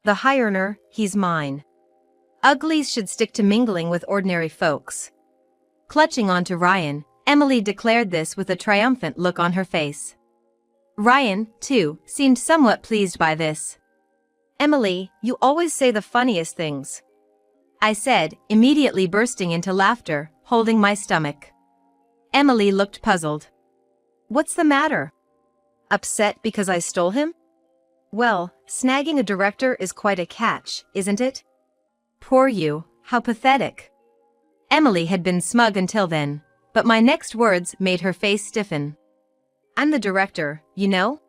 The high earner, he's mine. Uglies should stick to mingling with ordinary folks. Clutching onto Ryan, Emily declared this with a triumphant look on her face. Ryan, too, seemed somewhat pleased by this. Emily, you always say the funniest things, I said, immediately bursting into laughter, holding my stomach. Emily looked puzzled. What's the matter? Upset because I stole him? Well, snagging a director is quite a catch, isn't it? Poor you, how pathetic. Emily had been smug until then, but my next words made her face stiffen. I'm the director, you know?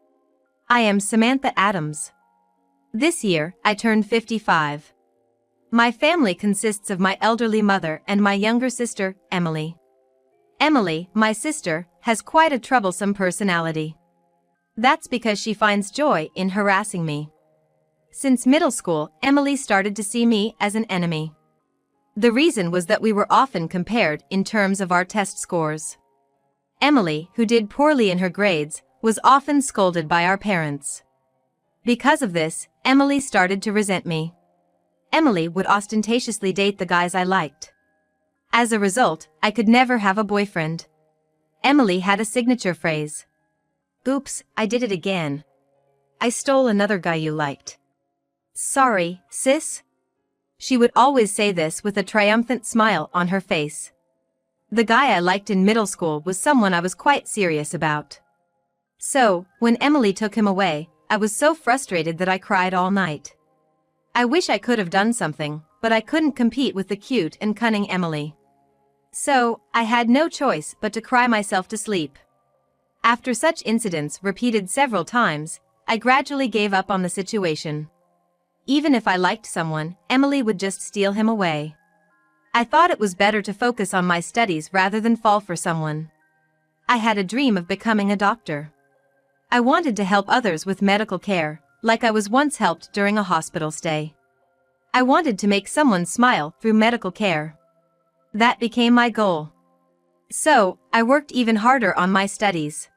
I am Samantha Adams. This year, I turned 55. My family consists of my elderly mother and my younger sister, Emily. Emily, my sister, has quite a troublesome personality. That's because she finds joy in harassing me. Since middle school, Emily started to see me as an enemy. The reason was that we were often compared in terms of our test scores. Emily, who did poorly in her grades, was often scolded by our parents. Because of this, Emily started to resent me. Emily would ostentatiously date the guys I liked. As a result, I could never have a boyfriend. Emily had a signature phrase. Oops, I did it again. I stole another guy you liked. Sorry, sis? She would always say this with a triumphant smile on her face. The guy I liked in middle school was someone I was quite serious about. So, when Emily took him away, I was so frustrated that I cried all night. I wish I could have done something, but I couldn't compete with the cute and cunning Emily. So, I had no choice but to cry myself to sleep. After such incidents repeated several times, I gradually gave up on the situation. Even if I liked someone, Emily would just steal him away. I thought it was better to focus on my studies rather than fall for someone. I had a dream of becoming a doctor. I wanted to help others with medical care, like I was once helped during a hospital stay. I wanted to make someone smile through medical care. That became my goal. So, I worked even harder on my studies.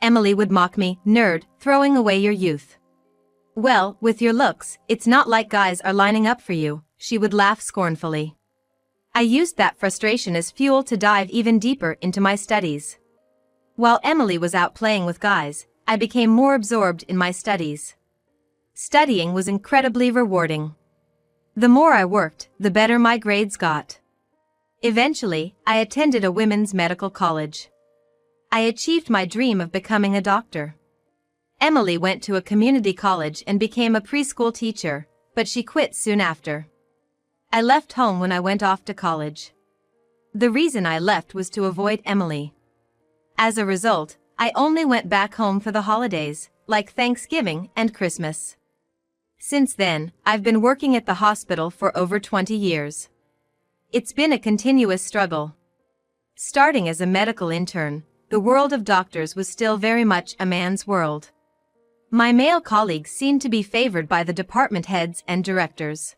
Emily would mock me, nerd, throwing away your youth. Well, with your looks, it's not like guys are lining up for you, she would laugh scornfully. I used that frustration as fuel to dive even deeper into my studies. While Emily was out playing with guys, I became more absorbed in my studies. Studying was incredibly rewarding. The more I worked, the better my grades got. Eventually, I attended a women's medical college. I achieved my dream of becoming a doctor. Emily went to a community college and became a preschool teacher, but she quit soon after. I left home when I went off to college. The reason I left was to avoid Emily. As a result, I only went back home for the holidays, like Thanksgiving and Christmas. Since then, I've been working at the hospital for over 20 years. It's been a continuous struggle. Starting as a medical intern, the world of doctors was still very much a man's world. My male colleagues seemed to be favored by the department heads and directors.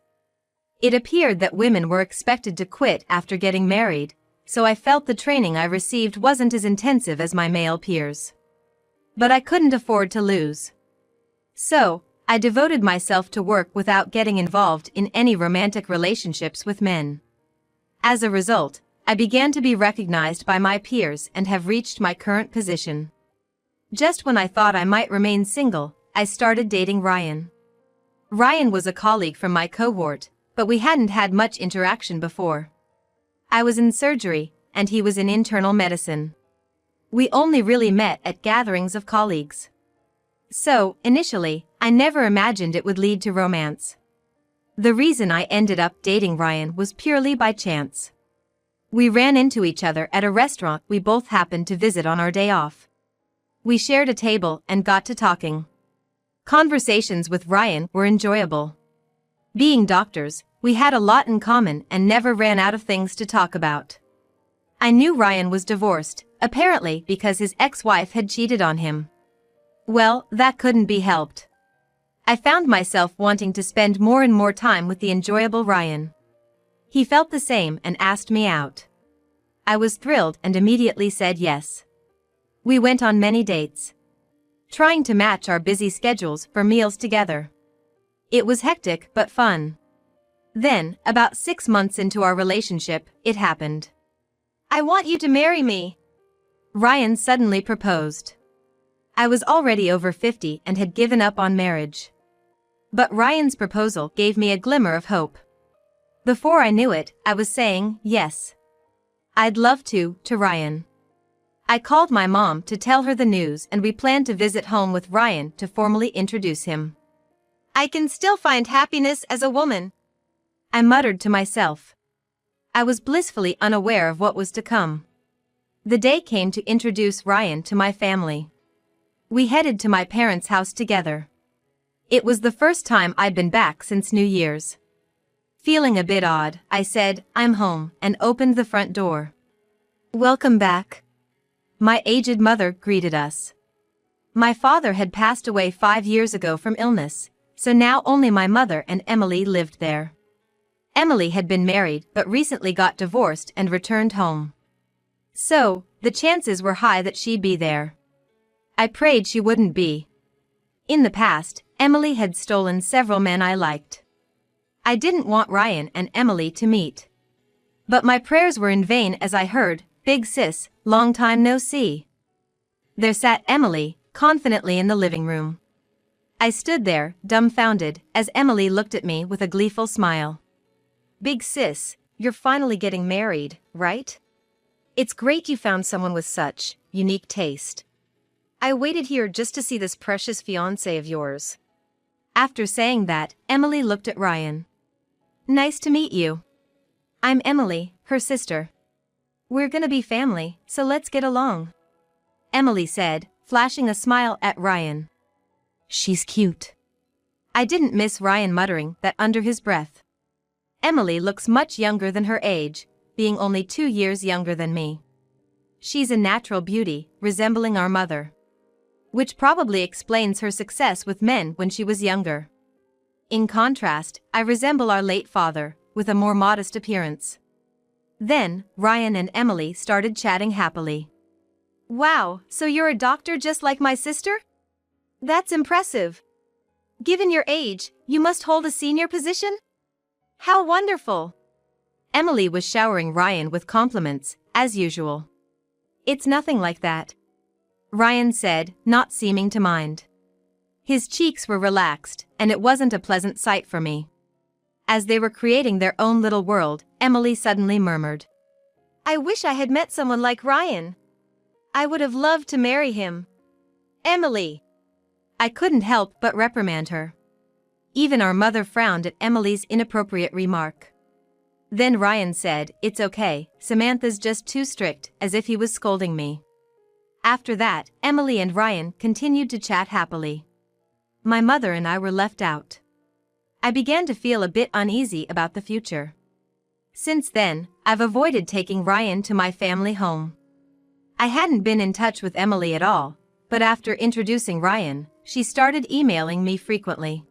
It appeared that women were expected to quit after getting married, so I felt the training I received wasn't as intensive as my male peers. But I couldn't afford to lose. So, I devoted myself to work without getting involved in any romantic relationships with men. As a result, I began to be recognized by my peers and have reached my current position. Just when I thought I might remain single, I started dating Ryan. Ryan was a colleague from my cohort, but we hadn't had much interaction before. I was in surgery, and he was in internal medicine. We only really met at gatherings of colleagues. So, initially, I never imagined it would lead to romance. The reason I ended up dating Ryan was purely by chance. We ran into each other at a restaurant we both happened to visit on our day off. We shared a table and got to talking. Conversations with Ryan were enjoyable. Being doctors, we had a lot in common and never ran out of things to talk about. I knew Ryan was divorced, apparently because his ex-wife had cheated on him. Well, that couldn't be helped. I found myself wanting to spend more and more time with the enjoyable Ryan. He felt the same and asked me out. I was thrilled and immediately said yes. We went on many dates, trying to match our busy schedules for meals together. It was hectic but fun. Then, about 6 months into our relationship, it happened. "I want you to marry me," Ryan suddenly proposed. I was already over 50 and had given up on marriage. But Ryan's proposal gave me a glimmer of hope. Before I knew it, I was saying, yes, I'd love to Ryan. I called my mom to tell her the news, and we planned to visit home with Ryan to formally introduce him. "I can still find happiness as a woman," I muttered to myself. I was blissfully unaware of what was to come. The day came to introduce Ryan to my family. We headed to my parents' house together. It was the first time I'd been back since New Year's. Feeling a bit odd, I said, "I'm home," and opened the front door. "Welcome back." My aged mother greeted us. My father had passed away 5 years ago from illness, so now only my mother and Emily lived there. Emily had been married but recently got divorced and returned home. So, the chances were high that she'd be there. I prayed she wouldn't be. In the past, Emily had stolen several men I liked. I didn't want Ryan and Emily to meet. But my prayers were in vain as I heard, "Big sis, long time no see." There sat Emily, confidently in the living room. I stood there, dumbfounded, as Emily looked at me with a gleeful smile. "Big sis, you're finally getting married, right? It's great you found someone with such unique taste. I waited here just to see this precious fiancé of yours." After saying that, Emily looked at Ryan. "Nice to meet you. I'm Emily, her sister. We're gonna be family, so let's get along," Emily said, flashing a smile at Ryan. "She's cute." I didn't miss Ryan muttering that under his breath. Emily looks much younger than her age, being only 2 years younger than me. She's a natural beauty, resembling our mother. Which probably explains her success with men when she was younger. In contrast, I resemble our late father, with a more modest appearance. Then, Ryan and Emily started chatting happily. "Wow, so you're a doctor just like my sister? That's impressive. Given your age, you must hold a senior position? How wonderful." Emily was showering Ryan with compliments, as usual. "It's nothing like that," Ryan said, not seeming to mind. His cheeks were relaxed, and it wasn't a pleasant sight for me. As they were creating their own little world, Emily suddenly murmured, "I wish I had met someone like Ryan. I would have loved to marry him." "Emily!" I couldn't help but reprimand her. Even our mother frowned at Emily's inappropriate remark. Then Ryan said, "It's okay, Samantha's just too strict," as if he was scolding me. After that, Emily and Ryan continued to chat happily. My mother and I were left out. I began to feel a bit uneasy about the future. Since then, I've avoided taking Ryan to my family home. I hadn't been in touch with Emily at all, but after introducing Ryan, she started emailing me frequently.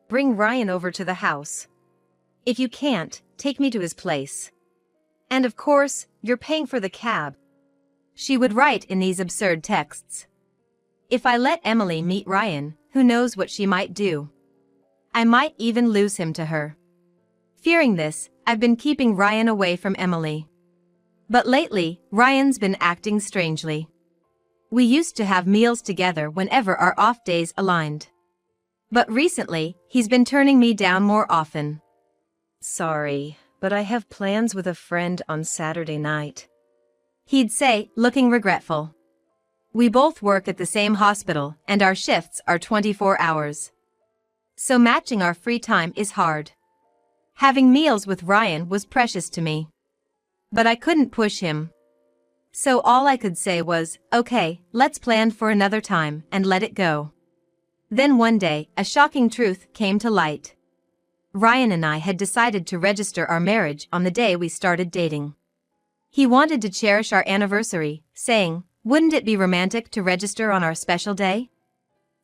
"Bring Ryan over to the house. If you can't, take me to his place. And of course, you're paying for the cab," she would write in these absurd texts. If I let Emily meet Ryan, who knows what she might do? I might even lose him to her. Fearing this, I've been keeping Ryan away from Emily. But lately, Ryan's been acting strangely. We used to have meals together whenever our off days aligned. But recently, he's been turning me down more often. "Sorry, but I have plans with a friend on Saturday night," he'd say, looking regretful. We both work at the same hospital, and our shifts are 24 hours. So matching our free time is hard. Having meals with Ryan was precious to me. But I couldn't push him. So all I could say was, "Okay, let's plan for another time," and let it go. Then one day, a shocking truth came to light. Ryan and I had decided to register our marriage on the day we started dating. He wanted to cherish our anniversary, saying, "Wouldn't it be romantic to register on our special day?"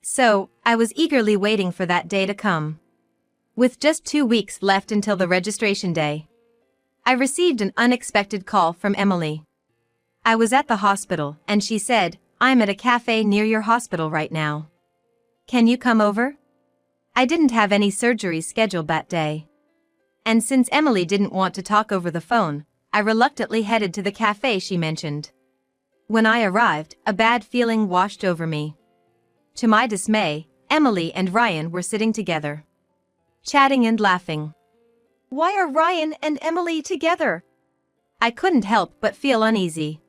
So, I was eagerly waiting for that day to come. With just 2 weeks left until the registration day, I received an unexpected call from Emily. I was at the hospital, and she said, "I'm at a cafe near your hospital right now. Can you come over?" I didn't have any surgeries scheduled that day. And since Emily didn't want to talk over the phone, I reluctantly headed to the cafe she mentioned. When I arrived, a bad feeling washed over me. To my dismay, Emily and Ryan were sitting together, chatting and laughing. Why are Ryan and Emily together? I couldn't help but feel uneasy.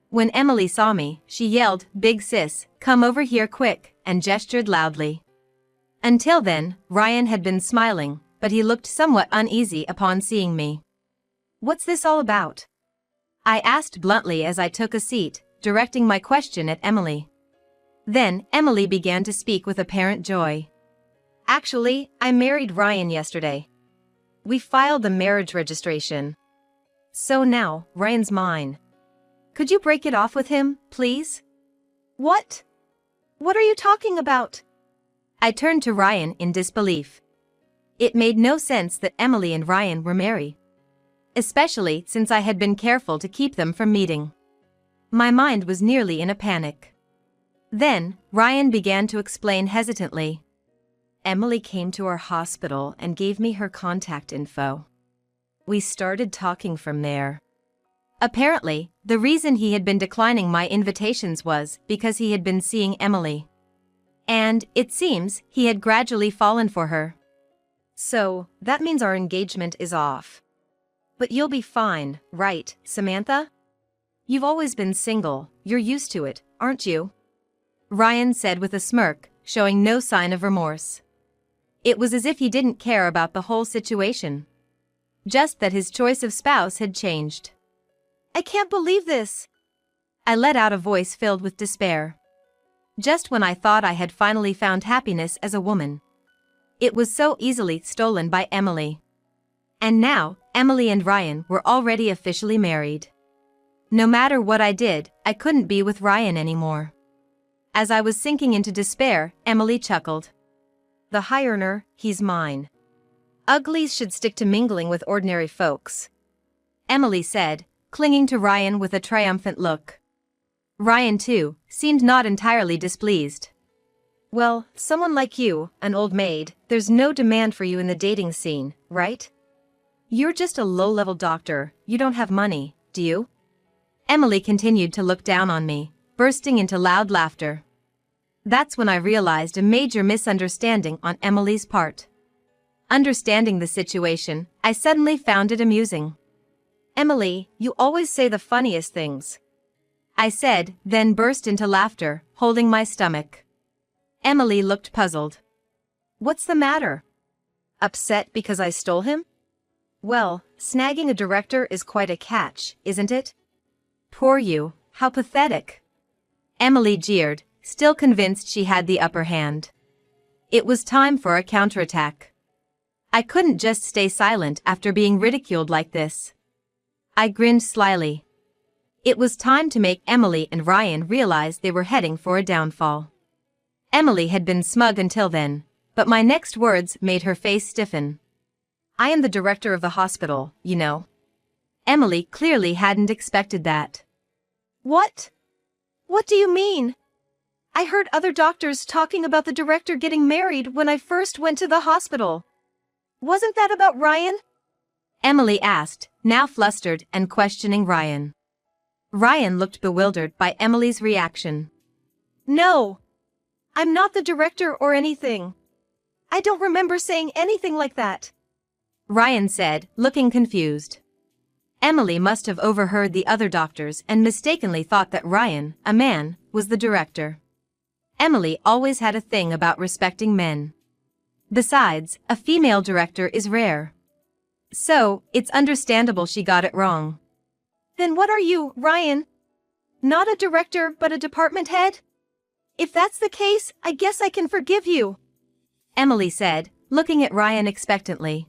When Emily saw me, she yelled, "Big sis, come over here quick," and gestured loudly. Until then, Ryan had been smiling, but he looked somewhat uneasy upon seeing me. What's this all about? I asked bluntly as I took a seat, directing my question at Emily. Then, Emily began to speak with apparent joy. Actually, I married Ryan yesterday. We filed the marriage registration. So now, Ryan's mine. Could you break it off with him, please? What? What are you talking about? I turned to Ryan in disbelief. It made no sense that Emily and Ryan were married, especially since I had been careful to keep them from meeting. My mind was nearly in a panic. Then, Ryan began to explain hesitantly. Emily came to our hospital and gave me her contact info. We started talking from there. Apparently, the reason he had been declining my invitations was because he had been seeing Emily. And, it seems, he had gradually fallen for her. So, that means our engagement is off. But you'll be fine, right, Samantha? You've always been single, you're used to it, aren't you? Ryan said with a smirk, showing no sign of remorse. It was as if he didn't care about the whole situation. Just that his choice of spouse had changed. I can't believe this! I let out a voice filled with despair. Just when I thought I had finally found happiness as a woman, it was so easily stolen by Emily. And now, Emily and Ryan were already officially married. No matter what I did, I couldn't be with Ryan anymore. As I was sinking into despair, Emily chuckled. The high earner, he's mine. Uglies should stick to mingling with ordinary folks, Emily said, clinging to Ryan with a triumphant look. Ryan, too, seemed not entirely displeased. Well, someone like you, an old maid, there's no demand for you in the dating scene, right? You're just a low-level doctor, you don't have money, do you? Emily continued to look down on me, bursting into loud laughter. That's when I realized a major misunderstanding on Emily's part. Understanding the situation, I suddenly found it amusing. Emily, you always say the funniest things, I said, then burst into laughter, holding my stomach. Emily looked puzzled. What's the matter? Upset because I stole him? Well, snagging a director is quite a catch, isn't it? Poor you, how pathetic. Emily jeered, still convinced she had the upper hand. It was time for a counterattack. I couldn't just stay silent after being ridiculed like this. I grinned slyly. It was time to make Emily and Ryan realize they were heading for a downfall. Emily had been smug until then, but my next words made her face stiffen. I am the director of the hospital, you know. Emily clearly hadn't expected that. What? What do you mean? I heard other doctors talking about the director getting married when I first went to the hospital. Wasn't that about Ryan? Emily asked, now flustered and questioning Ryan. Ryan looked bewildered by Emily's reaction. No. I'm not the director or anything. I don't remember saying anything like that, Ryan said, looking confused. Emily must have overheard the other doctors and mistakenly thought that Ryan, a man, was the director. Emily always had a thing about respecting men. Besides, a female director is rare. So, it's understandable she got it wrong. Then what are you, Ryan? Not a director but a department head? If that's the case, I guess I can forgive you, Emily said, looking at Ryan expectantly.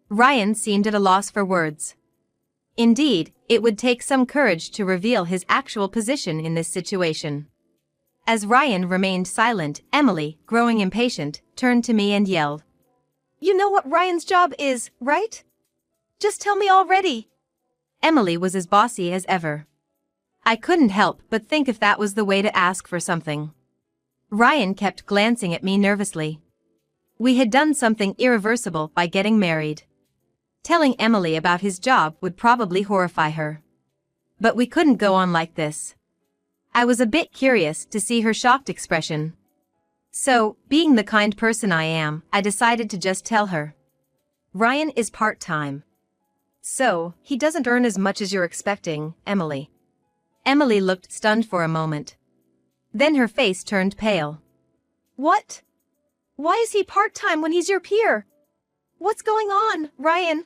Ryan seemed at a loss for words. Indeed, it would take some courage to reveal his actual position in this situation. As Ryan remained silent, Emily, growing impatient, turned to me and yelled. You know what Ryan's job is, right? Just tell me already. Emily was as bossy as ever. I couldn't help but think if that was the way to ask for something. Ryan kept glancing at me nervously. We had done something irreversible by getting married. Telling Emily about his job would probably horrify her. But we couldn't go on like this. I was a bit curious to see her shocked expression. So, being the kind person I am, I decided to just tell her. Ryan is part-time. So, he doesn't earn as much as you're expecting, Emily. Emily looked stunned for a moment. Then her face turned pale. What? Why is he part-time when he's your peer? What's going on, Ryan?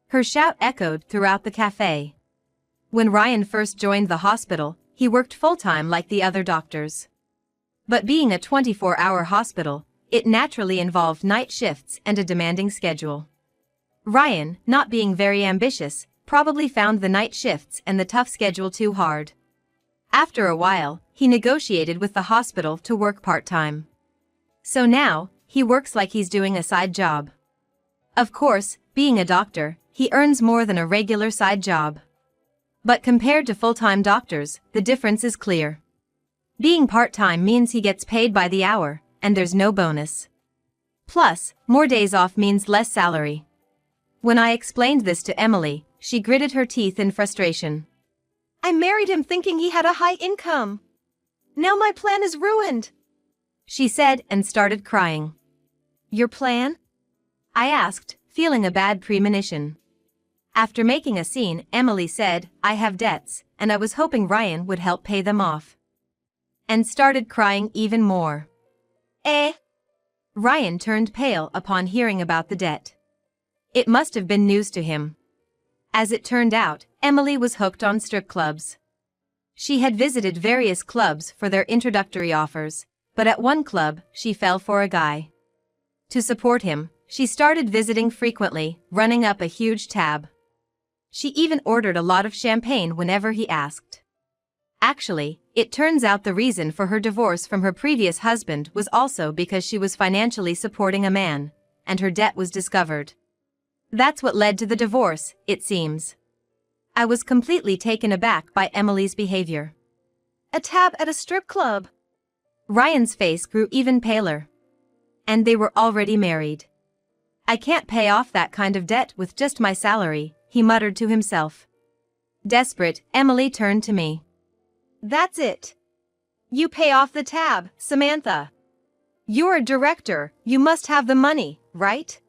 Her shout echoed throughout the cafe. When Ryan first joined the hospital, he worked full-time like the other doctors. But being a 24-hour hospital, it naturally involved night shifts and a demanding schedule. Ryan, not being very ambitious, probably found the night shifts and the tough schedule too hard. After a while, he negotiated with the hospital to work part-time. So now, he works like he's doing a side job. Of course, being a doctor, he earns more than a regular side job. But compared to full-time doctors, the difference is clear. Being part-time means he gets paid by the hour, and there's no bonus. Plus, more days off means less salary. When I explained this to Emily, she gritted her teeth in frustration. I married him thinking he had a high income. Now my plan is ruined, she said and started crying. Your plan? I asked, feeling a bad premonition. After making a scene, Emily said, I have debts, and I was hoping Ryan would help pay them off. And started crying even more. Ryan turned pale upon hearing about the debt. It must have been news to him. As it turned out, Emily was hooked on strip clubs. She had visited various clubs for their introductory offers, but at one club, she fell for a guy. To support him, she started visiting frequently, running up a huge tab. She even ordered a lot of champagne whenever he asked. Actually, it turns out the reason for her divorce from her previous husband was also because she was financially supporting a man, and her debt was discovered. That's what led to the divorce, it seems. I was completely taken aback by Emily's behavior. A tab at a strip club. Ryan's face grew even paler. And they were already married. I can't pay off that kind of debt with just my salary, he muttered to himself. Desperate, Emily turned to me. That's it. You pay off the tab, Samantha. You're a director, you must have the money, right?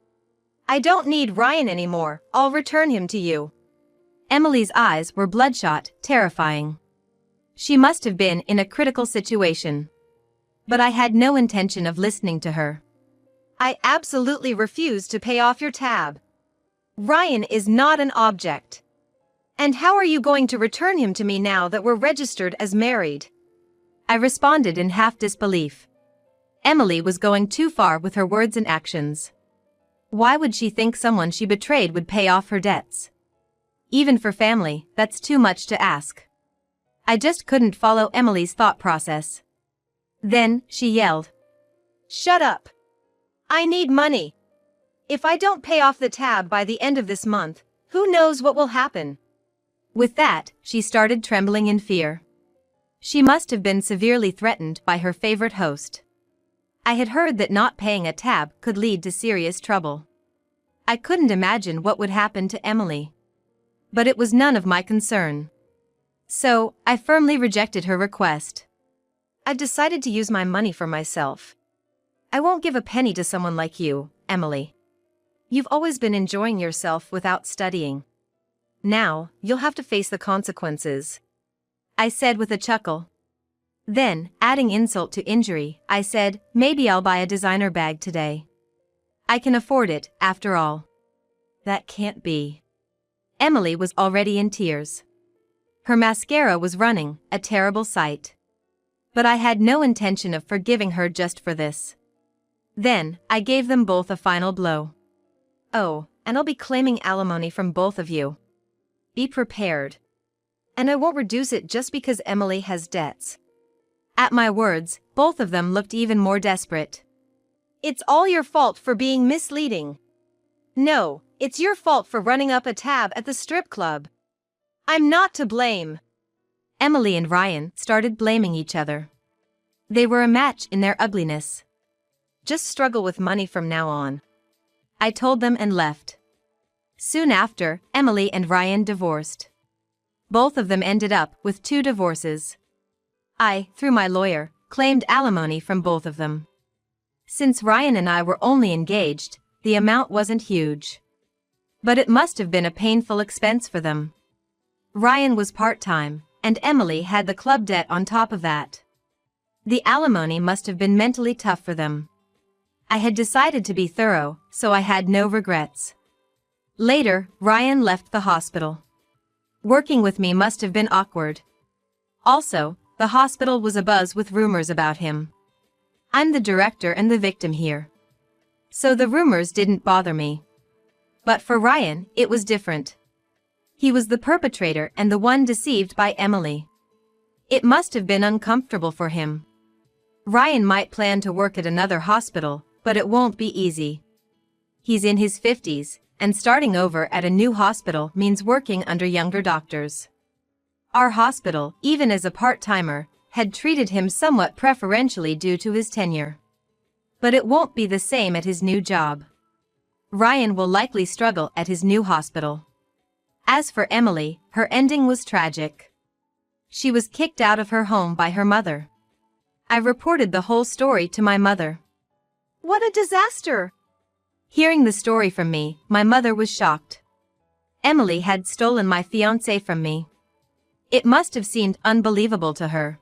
I don't need Ryan anymore, I'll return him to you. Emily's eyes were bloodshot, terrifying. She must have been in a critical situation. But I had no intention of listening to her. I absolutely refuse to pay off your tab. Ryan is not an object. And how are you going to return him to me now that we're registered as married? I responded in half disbelief. Emily was going too far with her words and actions. Why would she think someone she betrayed would pay off her debts? Even for family, that's too much to ask. I just couldn't follow Emily's thought process. Then, she yelled. Shut up! I need money. If I don't pay off the tab by the end of this month, who knows what will happen? With that, she started trembling in fear. She must have been severely threatened by her favorite host. I had heard that not paying a tab could lead to serious trouble. I couldn't imagine what would happen to Emily. But it was none of my concern. So, I firmly rejected her request. I've decided to use my money for myself. I won't give a penny to someone like you, Emily. You've always been enjoying yourself without studying. Now, you'll have to face the consequences, I said with a chuckle. Then, adding insult to injury, I said, maybe I'll buy a designer bag today. I can afford it, after all. That can't be. Emily was already in tears. Her mascara was running, a terrible sight. But I had no intention of forgiving her just for this. Then, I gave them both a final blow. Oh, and I'll be claiming alimony from both of you. Be prepared. And I won't reduce it just because Emily has debts. At my words, both of them looked even more desperate. It's all your fault for being misleading. No, it's your fault for running up a tab at the strip club. I'm not to blame. Emily and Ryan started blaming each other. They were a match in their ugliness. Just struggle with money from now on. I told them and left. Soon after, Emily and Ryan divorced. Both of them ended up with 2 divorces. I, through my lawyer, claimed alimony from both of them. Since Ryan and I were only engaged, the amount wasn't huge. But it must have been a painful expense for them. Ryan was part-time, and Emily had the club debt on top of that. The alimony must have been mentally tough for them. I had decided to be thorough, so I had no regrets. Later, Ryan left the hospital. Working with me must have been awkward. Also, the hospital was abuzz with rumors about him. I'm the director and the victim here. So the rumors didn't bother me. But for Ryan, it was different. He was the perpetrator and the one deceived by Emily. It must have been uncomfortable for him. Ryan might plan to work at another hospital, but it won't be easy. He's in his 50s, and starting over at a new hospital means working under younger doctors. Our hospital, even as a part-timer, had treated him somewhat preferentially due to his tenure. But it won't be the same at his new job. Ryan will likely struggle at his new hospital. As for Emily, her ending was tragic. She was kicked out of her home by her mother. I reported the whole story to my mother. "What a disaster!" Hearing the story from me, my mother was shocked. Emily had stolen my fiancé from me. It must have seemed unbelievable to her.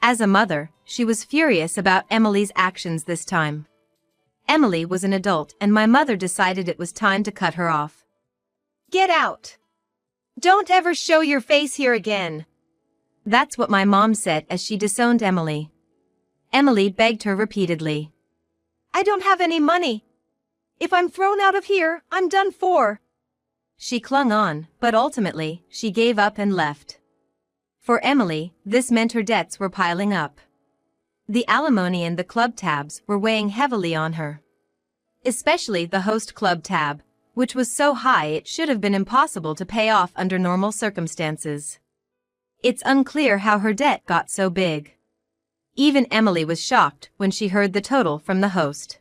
As a mother, she was furious about Emily's actions this time. Emily was an adult and my mother decided it was time to cut her off. "Get out! Don't ever show your face here again!" That's what my mom said as she disowned Emily. Emily begged her repeatedly. "I don't have any money. If I'm thrown out of here, I'm done for." She clung on, but ultimately, she gave up and left. For Emily, this meant her debts were piling up. The alimony and the club tabs were weighing heavily on her. Especially the host club tab, which was so high it should have been impossible to pay off under normal circumstances. It's unclear how her debt got so big. Even Emily was shocked when she heard the total from the host.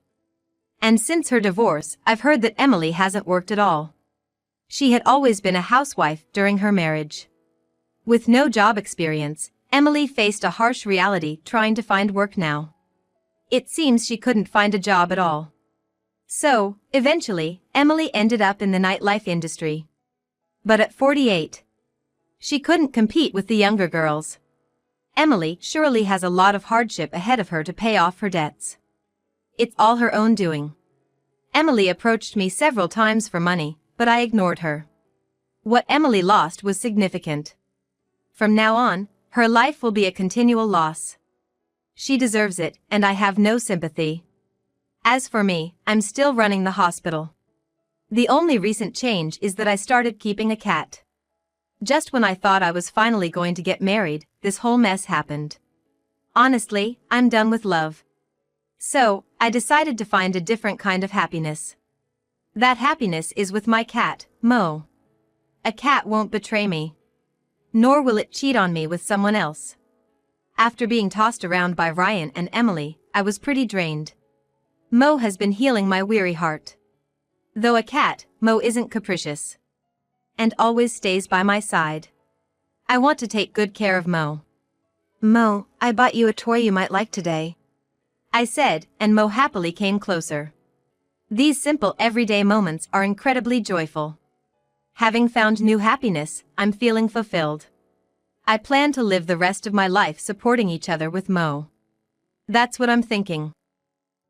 And since her divorce, I've heard that Emily hasn't worked at all. She had always been a housewife during her marriage. With no job experience, Emily faced a harsh reality trying to find work now. It seems she couldn't find a job at all. So, eventually, Emily ended up in the nightlife industry. But at 48, she couldn't compete with the younger girls. Emily surely has a lot of hardship ahead of her to pay off her debts. It's all her own doing. Emily approached me several times for money, but I ignored her. What Emily lost was significant. From now on, her life will be a continual loss. She deserves it, and I have no sympathy. As for me, I'm still running the hospital. The only recent change is that I started keeping a cat. Just when I thought I was finally going to get married, this whole mess happened. Honestly, I'm done with love. So, I decided to find a different kind of happiness. That happiness is with my cat, Mo. A cat won't betray me. Nor will it cheat on me with someone else. After being tossed around by Ryan and Emily, I was pretty drained. Mo has been healing my weary heart. Though a cat, Mo isn't capricious. And always stays by my side. I want to take good care of Mo. "Mo, I bought you a toy you might like today," I said, and Mo happily came closer. These simple everyday moments are incredibly joyful. Having found new happiness, I'm feeling fulfilled. I plan to live the rest of my life supporting each other with Mo. That's what I'm thinking.